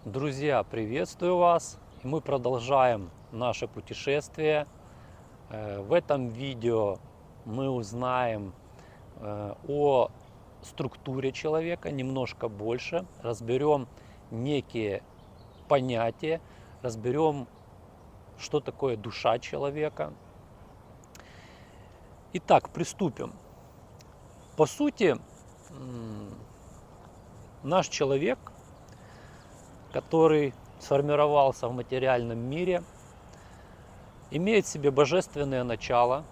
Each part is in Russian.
Друзья, приветствую вас! И мы продолжаем наше путешествие. В этом видео мы узнаем о структуре человека немножко больше, разберем некие понятия, разберем, что такое душа человека. Итак, приступим. По сути, наш человек, который сформировался в материальном мире, имеет в себе божественное начало,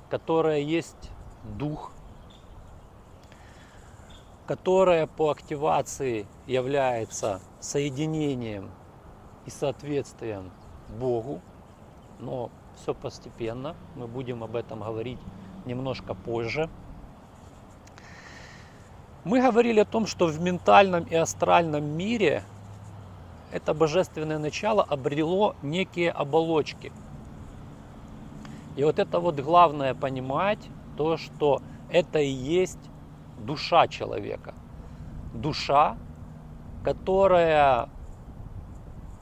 которое есть дух, которое по активации является соединением и соответствием Богу, но все постепенно, мы будем об этом говорить немножко позже. Мы говорили о том, что в ментальном и астральном мире это божественное начало обрело некие оболочки. И вот это вот главное понимать, то, что это и есть душа человека. Душа, которая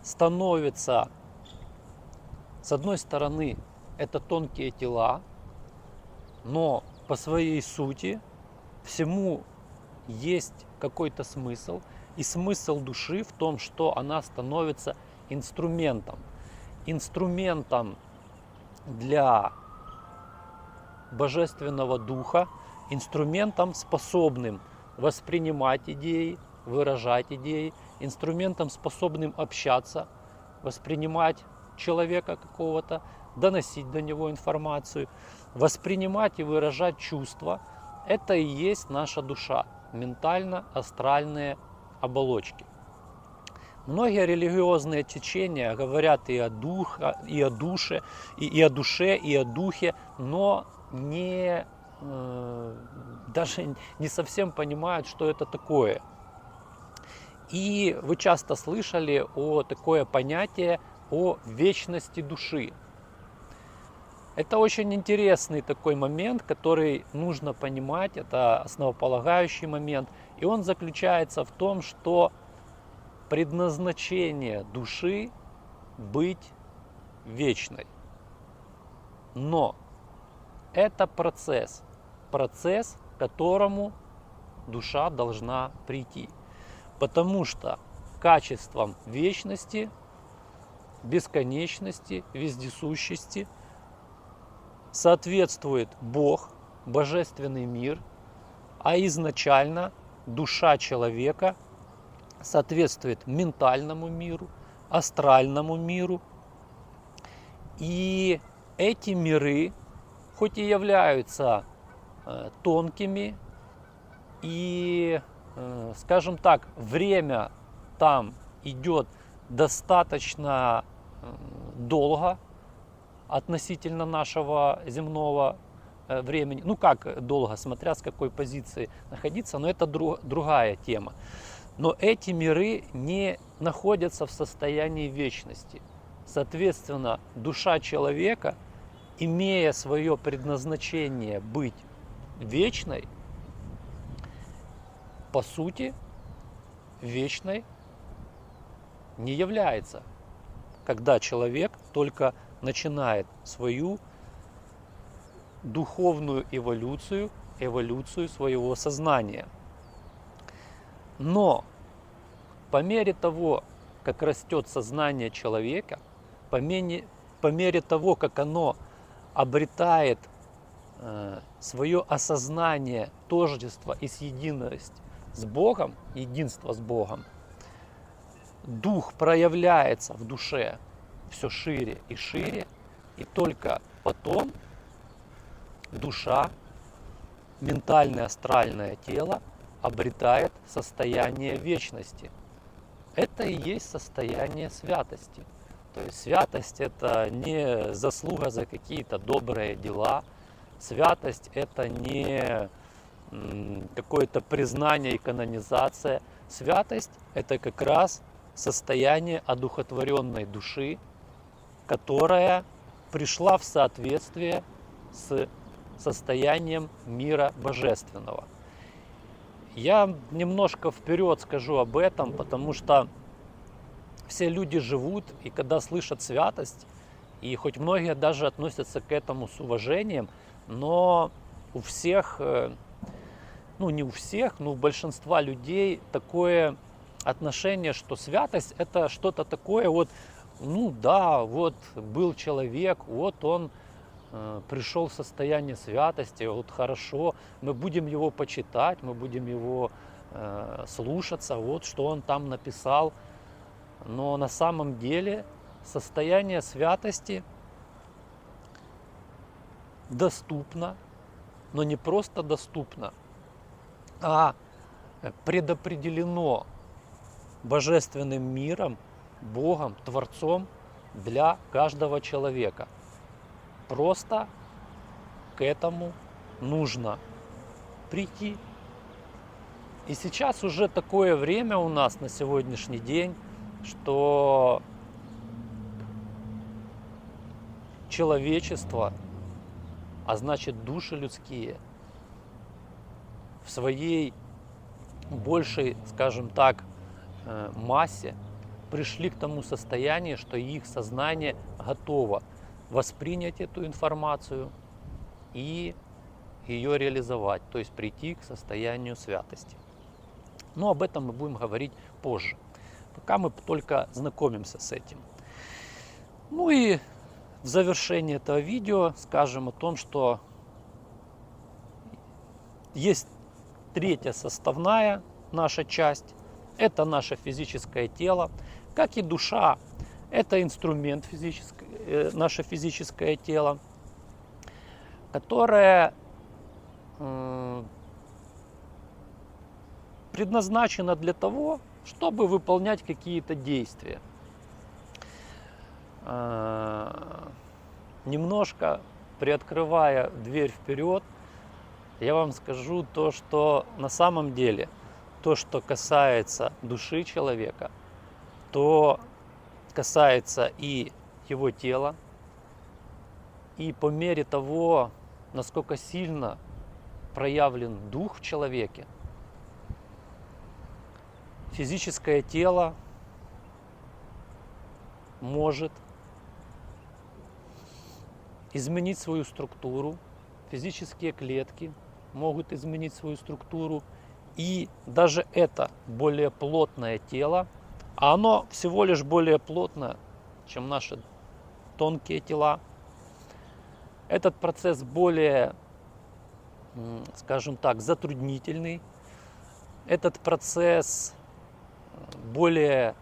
становится, с одной стороны, это тонкие тела, но по своей сути всему есть какой-то смысл. И смысл души в том, что она становится инструментом. Инструментом для божественного духа, инструментом, способным воспринимать идеи, выражать идеи, инструментом, способным общаться, воспринимать человека какого-то, доносить до него информацию, воспринимать и выражать чувства. Это и есть наша душа, ментально-астральные оболочки. Многие религиозные течения говорят и о душе, и о душе, и о духе, но даже не совсем понимают, что это такое. И вы часто слышали о такое понятие о вечности души. Это очень интересный такой момент, который нужно понимать, это основополагающий момент. И он заключается в том, что предназначение души быть вечной. Но это процесс, к которому душа должна прийти. Потому что качеством вечности, бесконечности, вездесущести соответствует Бог, божественный мир, а изначально душа человека соответствует ментальному миру, астральному миру. И эти миры, хоть и являются тонкими, и, скажем так, время там идет достаточно долго относительно нашего земного времени. Ну как долго, смотря с какой позиции находиться, но это другая тема. Но эти миры не находятся в состоянии вечности. Соответственно, душа человека, имея свое предназначение быть вечной, по сути, вечной не является. Когда человек только начинает свою духовную эволюцию своего сознания. Но по мере того, как растет сознание человека, по мере того, как оно обретает свое осознание тождества и съединность с Богом, единство с Богом, дух проявляется в душе все шире, и только потом душа, ментальное астральное тело обретает состояние вечности. Это и есть состояние святости. То есть святость — это не заслуга за какие-то добрые дела. Святость — это не какое-то признание и канонизация. Святость — это как раз состояние одухотворенной души, которая пришла в соответствие с состоянием мира божественного. Я немножко вперед скажу об этом, потому что все люди живут, и когда слышат святость, и хоть многие даже относятся к этому с уважением, но у всех, ну не у всех, но у большинства людей такое отношение, что святость это что-то такое вот, ну да, вот был человек, вот он пришел в состояние святости, вот хорошо, мы будем его почитать, мы будем его слушаться, вот что он там написал. Но на самом деле состояние святости доступно, но не просто доступно, а предопределено божественным миром, Богом, Творцом для каждого человека. Просто к этому нужно прийти. И сейчас уже такое время у нас на сегодняшний день, что человечество, а значит души людские, в своей большей, скажем так, массе пришли к тому состоянию, что их сознание готово воспринять эту информацию и ее реализовать, то есть прийти к состоянию святости. Но об этом мы будем говорить позже. Пока мы только знакомимся с этим. Ну и в завершении этого видео скажем о том, что есть третья составная наша часть. Это наше физическое тело. Как и душа, это инструмент физическое, наше физическое тело, которое предназначено для того, чтобы выполнять какие-то действия. Немножко приоткрывая дверь вперед, я вам скажу то, что на самом деле, то, что касается души человека, то касается и его тела, и по мере того, насколько сильно проявлен дух в человеке, физическое тело может изменить свою структуру, физические клетки могут изменить свою структуру, и даже это более плотное тело, а оно всего лишь более плотное, чем наши тонкие тела, этот процесс более, скажем так, затруднительный, этот процесс более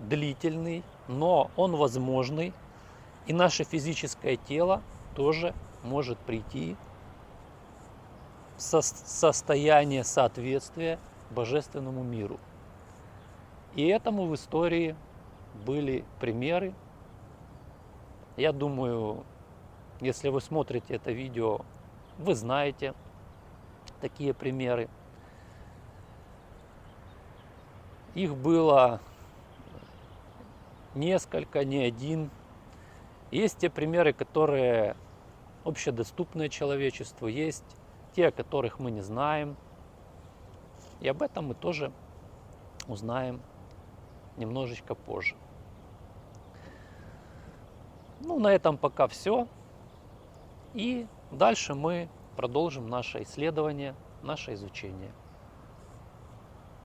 длительный, но он возможный, и наше физическое тело тоже может прийти в состояние соответствия божественному миру. И этому в истории были примеры. Я думаю, если вы смотрите это видео, вы знаете такие примеры. Их было несколько, не один. Есть те примеры, которые общедоступны человечеству, есть те, о которых мы не знаем. И об этом мы тоже узнаем немножечко позже. Ну, на этом пока все. И дальше мы продолжим наше исследование, наше изучение.